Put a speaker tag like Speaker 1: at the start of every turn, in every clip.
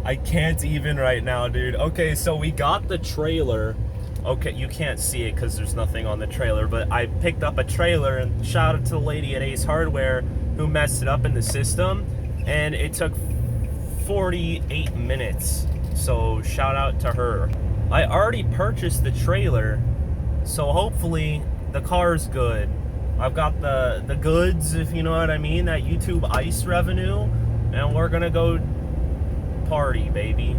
Speaker 1: I can't even right now, dude. Okay, so we got the trailer. Okay, you can't see it because there's nothing on the trailer, but I picked up a trailer, and shout out to the lady at Ace Hardware who messed it up in the system, and it took 48 minutes. So shout out to her. I already purchased the trailer, so hopefully the car's good. I've got the goods, if you know what I mean, that YouTube ICE revenue, and we're gonna go party, baby.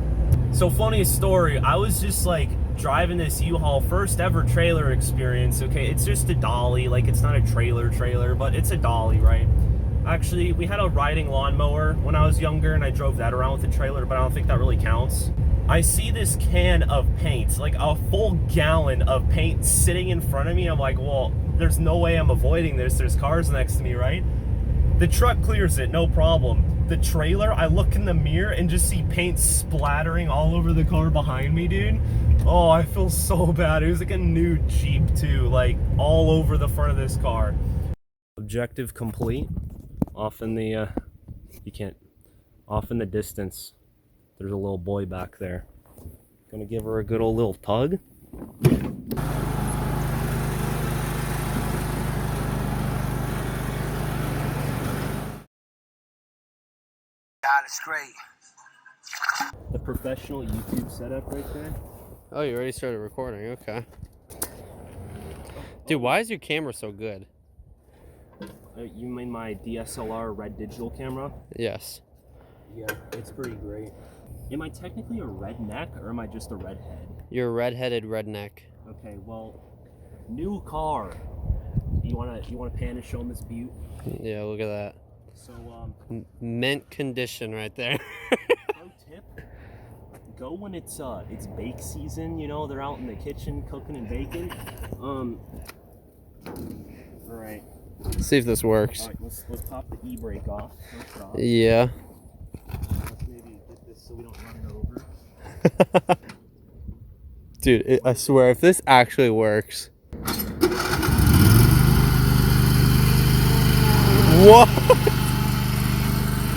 Speaker 1: So funny story, I was just like driving this U-Haul, first ever trailer experience. Okay, it's just a dolly, like it's not a trailer, but it's a dolly, right? Actually, we had a riding lawnmower when I was younger, and I drove that around with the trailer, but I don't think that really counts. I see this can of paint, like a full gallon of paint sitting in front of me. I'm like, well, there's no way I'm avoiding this. There's cars next to me, right? The truck clears it, no problem. The trailer, I look in the mirror and just see paint splattering all over the car behind me, dude. Oh, I feel so bad. It was like a new Jeep too, like all over the front of this car. Objective complete. Off in the, off in the distance, there's a little boy back there. Gonna give her a good old little tug.
Speaker 2: God, it's great.
Speaker 1: The professional YouTube setup right there.
Speaker 3: Oh, you already started recording, okay. Dude, why is your camera so good?
Speaker 1: You mean my DSLR red digital camera?
Speaker 3: Yes.
Speaker 1: Yeah, it's pretty great. Am I technically a redneck, or am I just a redhead?
Speaker 3: You're a redheaded redneck.
Speaker 1: Okay, well, new car. You wanna pan and show them this beaut?
Speaker 3: Yeah, look at that.
Speaker 1: So
Speaker 3: Mint condition right there.
Speaker 1: pro tip: go when it's bake season. You know, they're out in the kitchen cooking and baking. All right.
Speaker 3: See if this works.
Speaker 1: All right, let's pop the e-brake off.
Speaker 3: Yeah.
Speaker 1: Let's maybe get this so we don't run it over.
Speaker 3: Dude, I swear, if this actually works. What?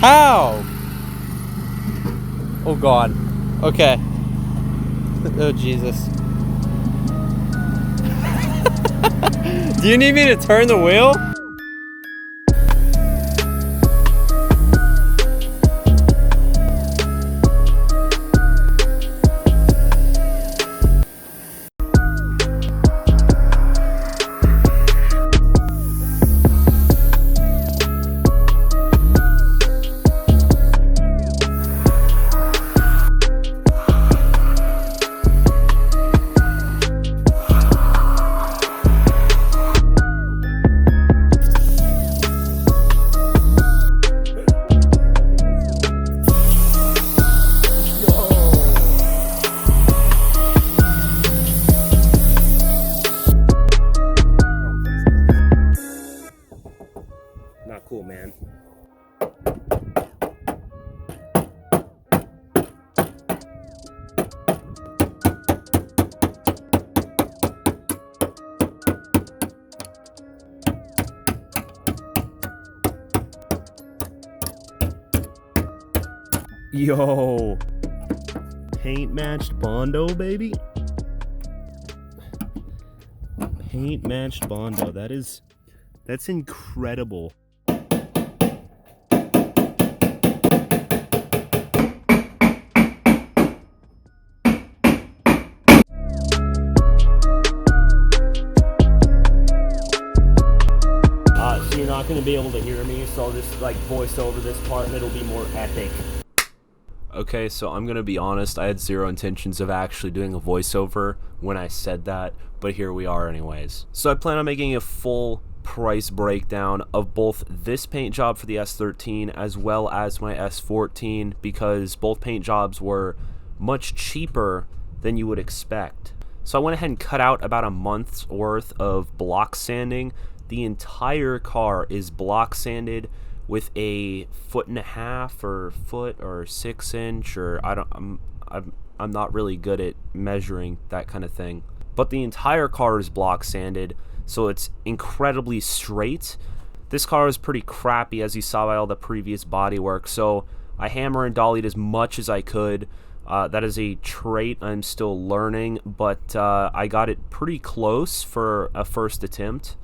Speaker 3: How? Oh God. Okay. Oh Jesus. Do you need me to turn the wheel?
Speaker 1: Not cool, man. Yo, paint matched Bondo, baby. Paint matched Bondo. That's incredible. So you're not going to be able to hear me, so I'll just like voice over this part and it'll be more epic. Okay, so I'm going to be honest, I had zero intentions of actually doing a voiceover when I said that, but here we are anyways. So I plan on making a full price breakdown of both this paint job for the S13 as well as my S14, because both paint jobs were much cheaper than you would expect. So I went ahead and cut out about a month's worth of block sanding. The entire car is block sanded with a 1.5 or foot or 6 inch, or I'm not really good at measuring that kind of thing. But the entire car is block sanded, so it's incredibly straight. This car is pretty crappy, as you saw by all the previous bodywork, so I hammer and dollied as much as I could. That is a trait I'm still learning, but I got it pretty close for a first attempt.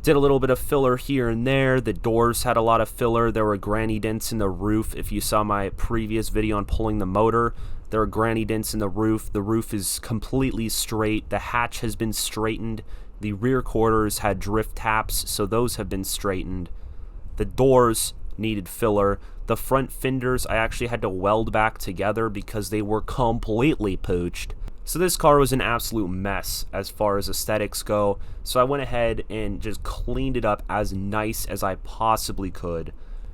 Speaker 1: Did a little bit of filler here and there. The doors had a lot of filler. There were granny dents in the roof. If you saw my previous video on pulling the motor, there are granny dents in the roof. The roof is completely straight. The hatch has been straightened. The rear quarters had drift taps, so those have been straightened. The doors needed filler. The front fenders I actually had to weld back together because they were completely pooched. So this car was an absolute mess as far as aesthetics go. So I went ahead and just cleaned it up as nice as I possibly could.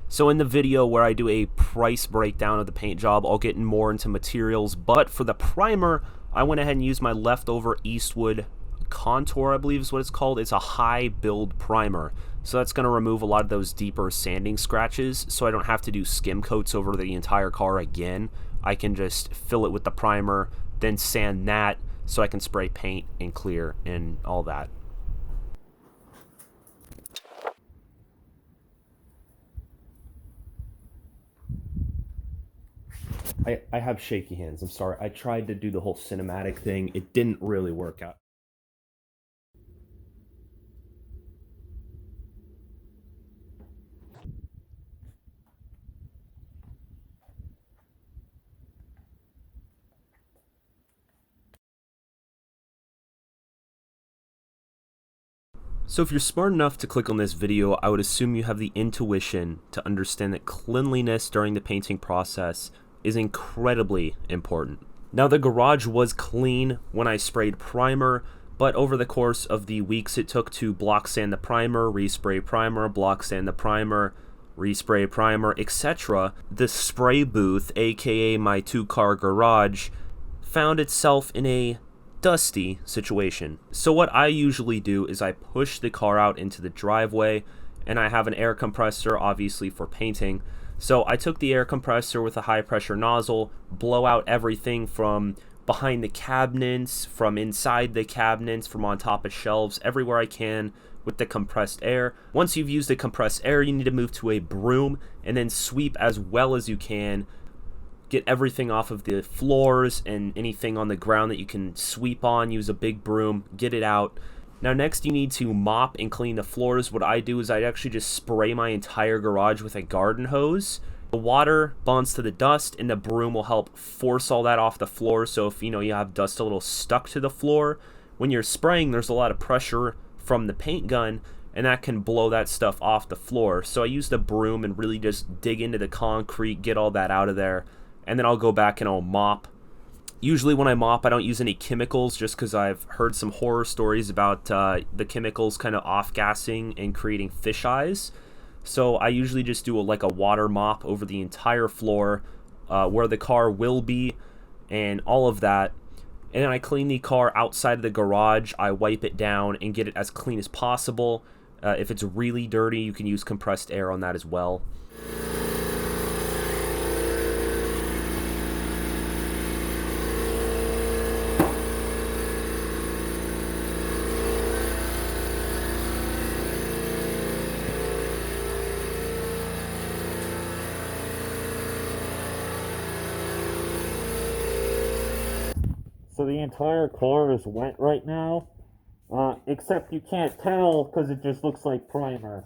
Speaker 1: So in the video where I do a price breakdown of the paint job, I'll get more into materials. But for the primer, I went ahead and used my leftover Eastwood Contour, I believe is what it's called. It's a high build primer. So that's going to remove a lot of those deeper sanding scratches, so I don't have to do skim coats over the entire car again. I can just fill it with the primer, then sand that, so I can spray paint and clear and all that. I have shaky hands, I'm sorry. I tried to do the whole cinematic thing. It didn't really work out. So if you're smart enough to click on this video, I would assume you have the intuition to understand that cleanliness during the painting process is incredibly important. Now the garage was clean when I sprayed primer, but over the course of the weeks it took to block sand the primer, respray primer, block sand the primer, respray primer, etc., the spray booth, aka my 2-car garage, found itself in a dusty situation. So what I usually do is I push the car out into the driveway, and I have an air compressor obviously for painting. So I took the air compressor with a high pressure nozzle, blow out everything from behind the cabinets, from inside the cabinets, from on top of shelves, everywhere I can with the compressed air. Once you've used the compressed air, you need to move to a broom and then sweep as well as you can. Get everything off of the floors and anything on the ground that you can sweep on. Use a big broom, get it out. Now next you need to mop and clean the floors. What I do is I actually just spray my entire garage with a garden hose. The water bonds to the dust and the broom will help force all that off the floor. So if you have dust a little stuck to the floor, when you're spraying there's a lot of pressure from the paint gun and that can blow that stuff off the floor. So I use the broom and really just dig into the concrete, get all that out of there. And then I'll go back and I'll mop. Usually when I mop, I don't use any chemicals just because I've heard some horror stories about the chemicals kind of off-gassing and creating fish eyes. So I usually just do like a water mop over the entire floor where the car will be and all of that. And then I clean the car outside of the garage. I wipe it down and get it as clean as possible. If it's really dirty, you can use compressed air on that as well. So the entire car is wet right now, except you can't tell because it just looks like primer.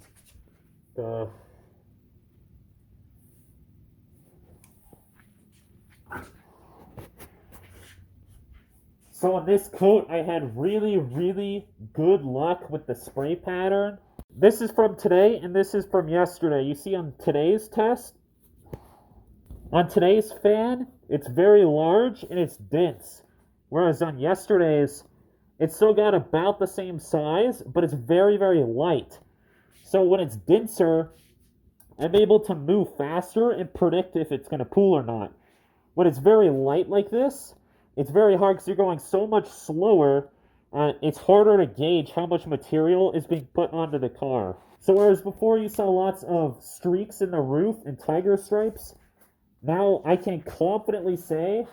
Speaker 1: So on this coat, I had really good luck with the spray pattern. This is from today, and this is from yesterday. You see on today's test, on today's fan, it's very large and it's dense. Whereas on yesterday's, it's still got about the same size, but it's very light. So when it's denser, I'm able to move faster and predict if it's going to pool or not. When it's very light like this, it's very hard because you're going so much slower, it's harder to gauge how much material is being put onto the car. So whereas before you saw lots of streaks in the roof and tiger stripes, now I can confidently say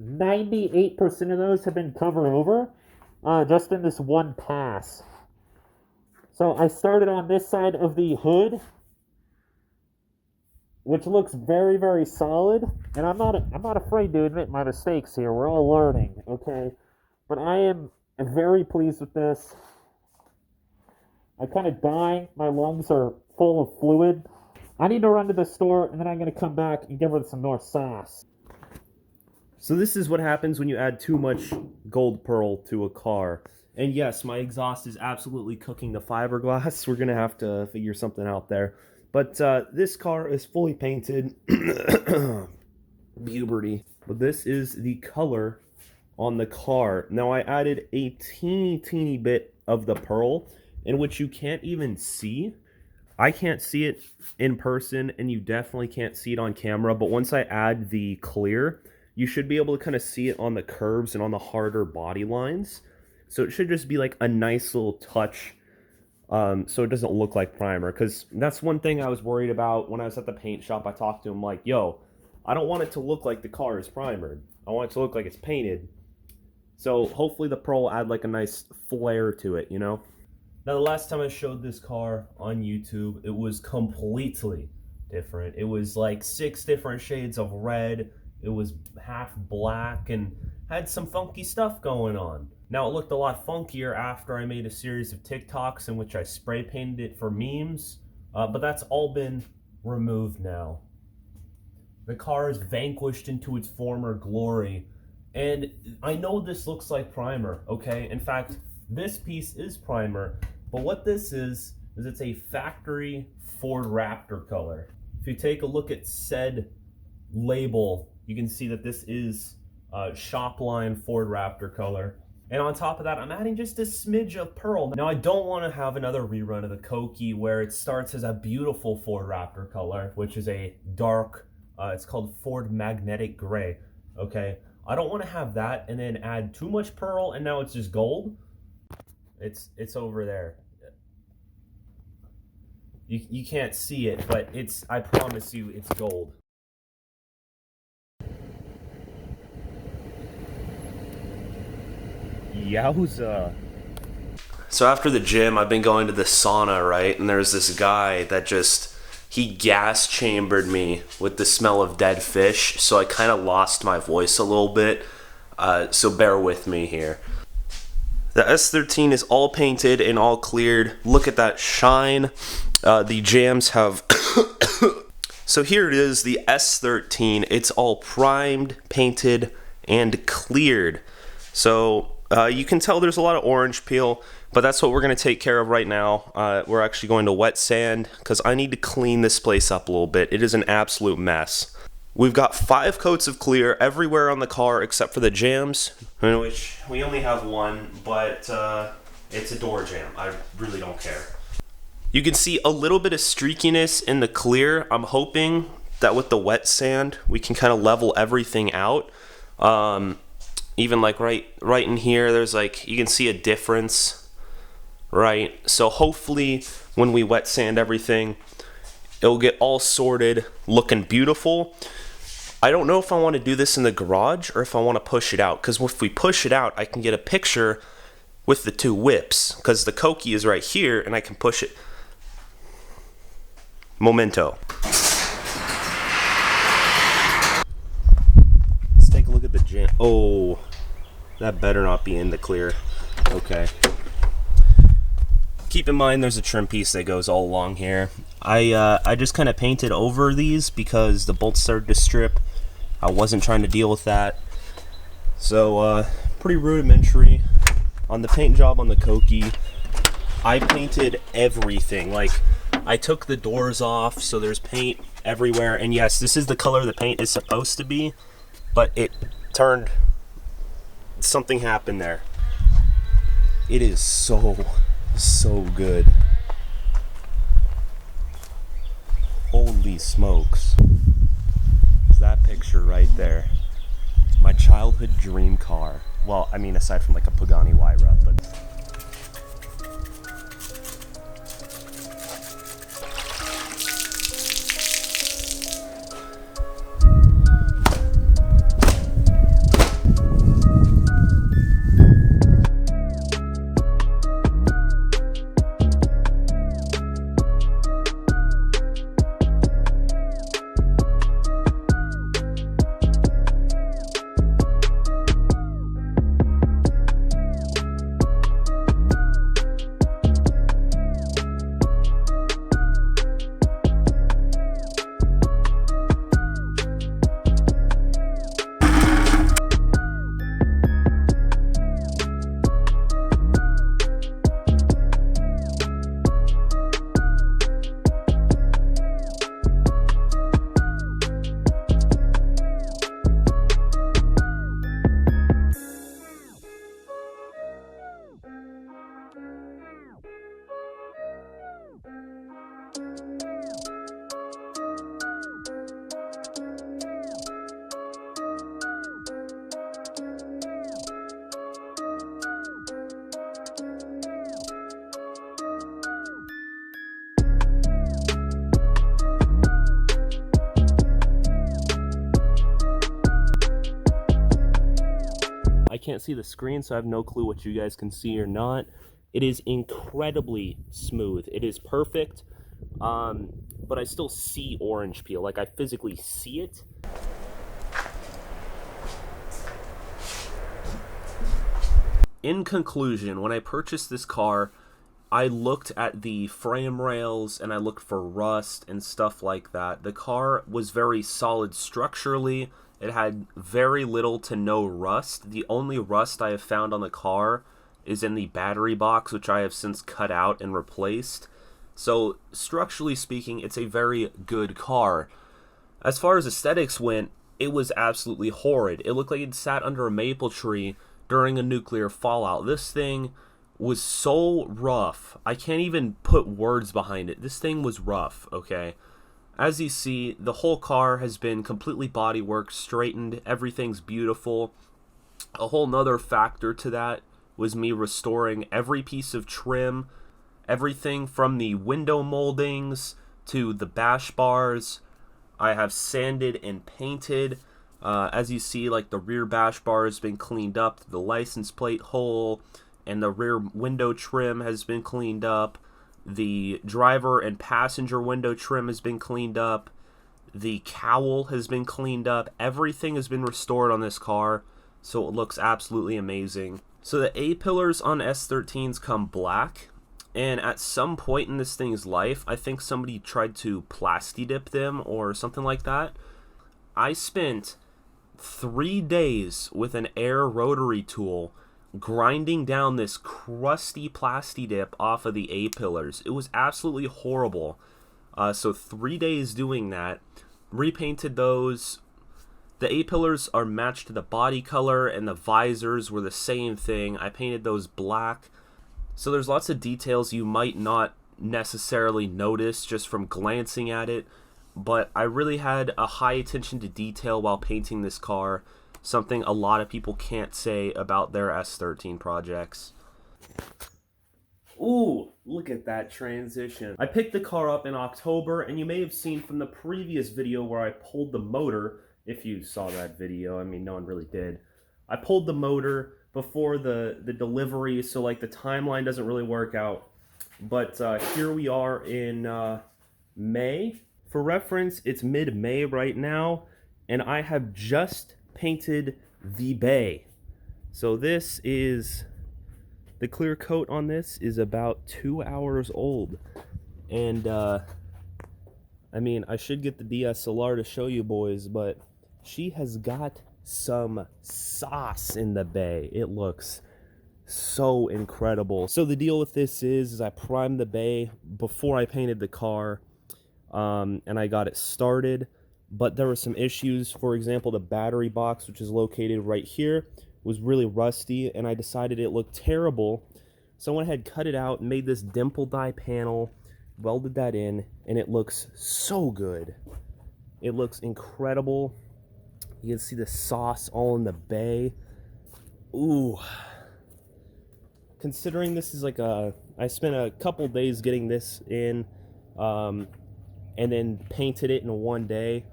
Speaker 1: 98% of those have been covered over just in this one pass. So I started on this side of the hood. which looks very, very solid. And I'm not afraid to admit my mistakes here. We're all learning, okay? But I am very pleased with this. I'm kind of dying. My lungs are full of fluid. I need to run to the store, and then I'm going to come back and give her some more sauce. So this is what happens when you add too much gold pearl to a car. And yes, my exhaust is absolutely cooking the fiberglass. We're going to have to figure something out there. But this car is fully painted. Puberty. But this is the color on the car. Now I added a teeny bit of the pearl, in which you can't even see. I can't see it in person, and you definitely can't see it on camera. But once I add the clear, you should be able to kind of see it on the curves and on the harder body lines. So it should just be like a nice little touch, so it doesn't look like primer. Because that's one thing I was worried about when I was at the paint shop. I talked to him like, yo, I don't want it to look like the car is primered. I want it to look like it's painted. So hopefully the pearl will add like a nice flair to it, you know? Now the last time I showed this car on YouTube, it was completely different. It was like 6 different shades of red. It was half black and had some funky stuff going on. Now it looked a lot funkier after I made a series of TikToks in which I spray painted it for memes, but that's all been removed now. The car is vanquished into its former glory, and I know this looks like primer, okay? In fact, this piece is primer, but what this is it's a factory Ford Raptor color. If you take a look at said label, you can see that this is shop line Ford Raptor color. And on top of that, I'm adding just a smidge of pearl. Now, I don't want to have another rerun of the Kouki where it starts as a beautiful Ford Raptor color, which is a dark, it's called Ford Magnetic Gray, okay? I don't want to have that and then add too much pearl and now it's just gold. It's over there. You can't see it, but I promise you, it's gold. Yowza. So after the gym, I've been going to the sauna, right? And there's this guy that he gas chambered me with the smell of dead fish. So I kind of lost my voice a little bit. So bear with me here. The S13 is all painted and all cleared. Look at that shine. The jams have... So here it is, the S13. It's all primed, painted, and cleared. So you can tell there's a lot of orange peel, but that's what we're going to take care of right now. We're actually going to wet sand because I need to clean this place up a little bit. It is an absolute mess. We've got 5 coats of clear everywhere on the car except for the jams, in which we only have one, but it's a door jam. I really don't care. You can see a little bit of streakiness in the clear. I'm hoping that with the wet sand, we can kind of level everything out. Even like right in here, there's like, you can see a difference, right? So hopefully when we wet sand everything, it'll get all sorted, looking beautiful. I don't know if I want to do this in the garage or if I want to push it out, because if we push it out, I can get a picture with the 2 whips, because the Kouki is right here and I can push it. Momento. Let's take a look at the jam. Oh, that better not be in the clear. Okay. Keep in mind there's a trim piece that goes all along here. I just kind of painted over these because the bolts started to strip. I wasn't trying to deal with that. So pretty rudimentary. On the paint job on the Kouki, I painted everything. Like, I took the doors off, so there's paint everywhere. And yes, this is the color the paint is supposed to be, but it turned, something happened there. It is so good. Holy smokes. It's that picture right there. My childhood dream car. Well, I mean, aside from like a Pagani Huayra, but... can't see the screen, so I have no clue what you guys can see or not. It is incredibly smooth. It is perfect, but I still see orange peel. Like, I physically see it. In conclusion, when I purchased this car, I looked at the frame rails and I looked for rust and stuff like that. The car was very solid structurally. It had very little to no rust. The only rust I have found on the car is in the battery box, which I have since cut out and replaced. So, structurally speaking, it's a very good car. As far as aesthetics went, it was absolutely horrid. It looked like it sat under a maple tree during a nuclear fallout. This thing was so rough. I can't even put words behind it. This thing was rough, okay? As you see, the whole car has been completely bodywork, straightened. Everything's beautiful. A whole nother factor to that was me restoring every piece of trim, everything from the window moldings to the bash bars. I have sanded and painted. As you see, like, the rear bash bar has been cleaned up, the license plate hole, and the rear window trim has been cleaned up. The driver and passenger window trim has been cleaned up. The cowl has been cleaned up. Everything has been restored on this car, so it looks absolutely amazing. So the A-pillars on S13s come black, and at some point in this thing's life, I think somebody tried to plasti dip them or something like that. I spent 3 days with an air rotary tool grinding down this crusty plasti dip off of the A-pillars. It was absolutely horrible. So 3 days doing that. Repainted those. The A-pillars are matched to the body color, and the visors were the same thing. I painted those black. So there's lots of details you might not necessarily notice just from glancing at it, but I really had a high attention to detail while painting this car, something a lot of people can't say about their S13 projects. Ooh, look at that transition. I picked the car up in October, and you may have seen from the previous video where I pulled the motor, if you saw that video. I mean, no one really did. I pulled the motor before the delivery, so like the timeline doesn't really work out. But here we are in May. For reference, it's mid-May right now, and I have just painted the bay. So this is, the clear coat on this is about 2 hours old. And I mean, I should get the DSLR to show you boys, but she has got some sauce in the bay. It looks so incredible. So the deal with this is I primed the bay before I painted the car, and I got it started, but there were some issues. For example, the battery box, which is located right here, was really rusty, and I decided it looked terrible, so I went ahead, cut it out, and made this dimple dye panel, welded that in, and it looks so good. It looks incredible. You can see the sauce all in the bay. Ooh. Considering this is like I spent a couple days getting this in, and then painted it in one day.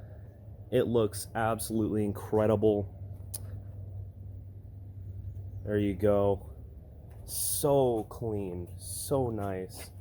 Speaker 1: It looks absolutely incredible. There you go. So clean, so nice.